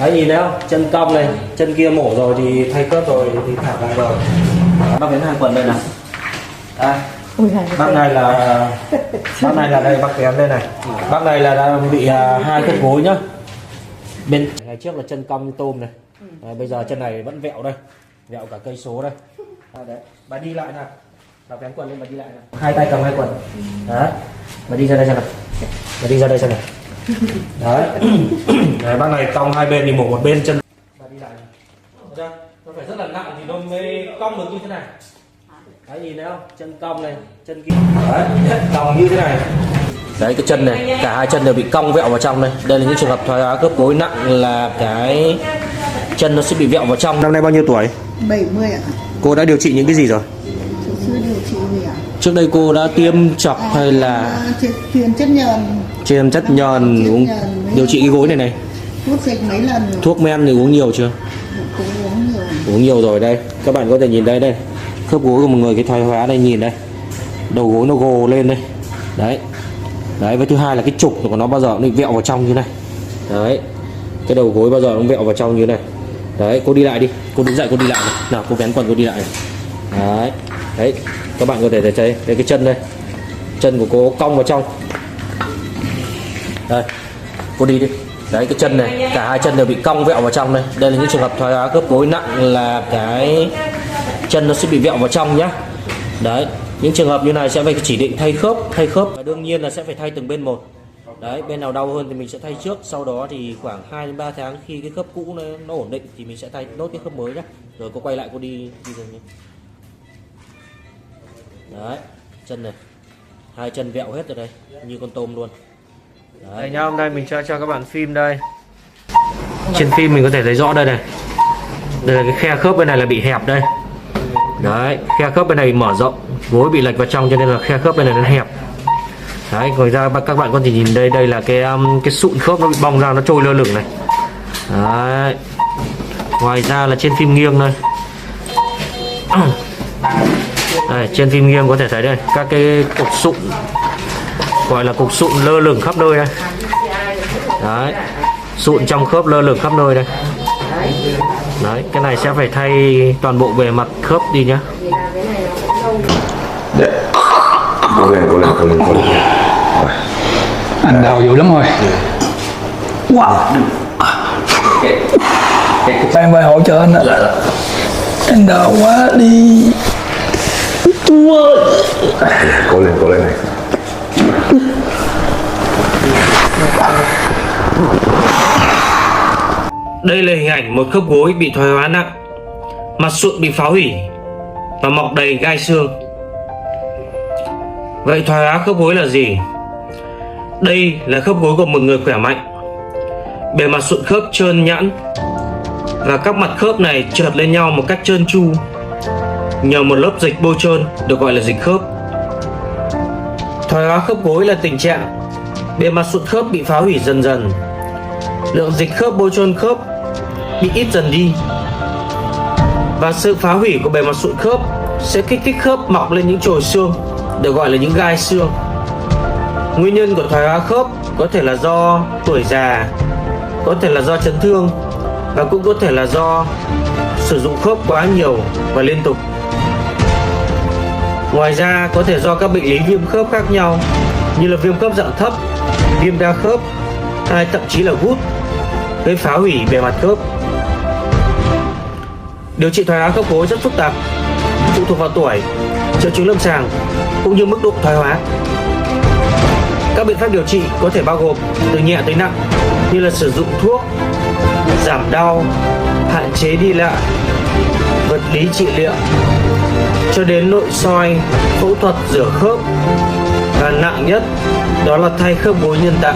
Đấy, nhìn thấy không? Chân cong này, chân kia mổ rồi thì thay khớp rồi thì thả lại rồi. Bác đến 2 quần đây này. Đây. Bác này là đây, bác kém đây này. Bác này là đang bị 2 khớp gối nhá. Bên ngày trước là chân cong như tôm này. Bây giờ chân này vẫn vẹo đây, vẹo cả cây số đây. Đấy. Bà đi lại nào. Bà vén quần lên, bà đi lại nào. 2 tay cầm 2 quần. Đấy. Bà đi ra đây xem nào. Bà đi ra đây xem nào. Đấy. Đấy, bác này cong 2 bên thì mổ một bên chân. Bà đi lại này. Nó phải rất là nặng thì nó mới cong được như thế này. Đấy, nhìn thấy không? Chân cong này, chân kia. Đấy, cong như thế này. Đấy, cái chân này, cả 2 chân đều bị cong vẹo vào trong đây. Đây là những trường hợp thoái hóa khớp gối nặng là cái chân nó sẽ bị vẹo vào trong. Năm nay bao nhiêu tuổi? 70 ạ. Cô đã điều trị những cái gì rồi? Chưa điều trị gì ạ? Trước đây cô đã tiêm chọc hay là truyền chất nhờn. Truyền chất nhờn uống điều trị cái gối này này. Hút dịch mấy lần rồi. Thuốc men thì uống nhiều chưa? Cũng uống nhiều. Uống nhiều rồi đây. Các bạn có thể nhìn đây đây. Khớp gối của một người cái thoái hóa đây, nhìn đây. Đầu gối nó gồ lên đây. Đấy. Đấy, với thứ hai là cái trục của nó bao giờ nó vẹo vào trong như này. Đấy. Cái đầu gối bao giờ nó vẹo vào trong như này. Đấy, cô đi lại đi. Cô đứng dậy cô đi lại này. Nào, cô vén quần cô đi lại này. Đấy. Đấy, các bạn có thể thấy đây cái chân đây. Chân của cô cong vào trong. Đây. Cô đi đi. Đấy, cái chân này, cả 2 chân đều bị cong vẹo vào trong đây. Đây là những trường hợp thoái hóa khớp gối nặng là cái chân nó sẽ bị vẹo vào trong nhá. Đấy, những trường hợp như này sẽ phải chỉ định thay khớp và đương nhiên là sẽ phải thay từng bên một. Đấy, bên nào đau hơn thì mình sẽ thay trước, sau đó thì khoảng 2 đến 3 tháng khi cái khớp cũ nó ổn định thì mình sẽ thay nốt cái khớp mới nhá. Rồi cô quay lại cô đi rồi nhé. Đấy, chân này, 2 chân vẹo hết rồi đây, như con tôm luôn. Đấy. Đây nhá, hôm nay mình cho các bạn phim đây. Trên phim mình có thể thấy rõ đây này. Đây là cái khe khớp bên này là bị hẹp đây. Đấy, khe khớp bên này bị mở rộng, gối bị lệch vào trong cho nên là khe khớp bên này nó hẹp. Đấy, ngoài ra các bạn có thể nhìn đây, đây là cái sụn khớp nó bị bong ra, nó trôi lơ lửng này. Đấy. Ngoài ra là trên phim nghiêng đây. Đây, trên phim nghiêng có thể thấy đây, các cái cục sụn, gọi là cục sụn lơ lửng khắp nơi đây. Đấy, sụn trong khớp lơ lửng khắp nơi đây. Đấy, cái này sẽ phải thay toàn bộ bề mặt khớp đi nhá. Cố lên. Anh đau dữ lắm rồi. Wow. Em phải hỗ trợ anh ạ. Anh đau quá đi. Cố lên này. Đây là hình ảnh một khớp gối bị thoái hóa nặng, mặt sụn bị phá hủy và mọc đầy gai xương. Vậy thoái hóa khớp gối là gì? Đây là khớp gối của một người khỏe mạnh. Bề mặt sụn khớp trơn nhẵn và các mặt khớp này trượt lên nhau một cách trơn tru nhờ một lớp dịch bôi trơn được gọi là dịch khớp. Thoái hóa khớp gối là tình trạng bề mặt sụn khớp bị phá hủy dần dần. Lượng dịch khớp bôi trơn khớp bị ít dần đi và sự phá hủy của bề mặt sụn khớp sẽ kích thích khớp mọc lên những chồi xương được gọi là những gai xương. Nguyên nhân của thoái hóa khớp có thể là do tuổi già, có thể là do chấn thương và cũng có thể là do sử dụng khớp quá nhiều và liên tục. Ngoài ra có thể do các bệnh lý viêm khớp khác nhau như là viêm khớp dạng thấp, viêm đa khớp hay thậm chí là gút gây phá hủy bề mặt khớp. Điều trị thoái hóa khớp gối rất phức tạp, phụ thuộc vào tuổi, triệu chứng lâm sàng cũng như mức độ thoái hóa. Các biện pháp điều trị có thể bao gồm từ nhẹ tới nặng như là sử dụng thuốc, giảm đau, hạn chế đi lại, vật lý trị liệu, cho đến nội soi, phẫu thuật rửa khớp và nặng nhất đó là thay khớp gối nhân tạo.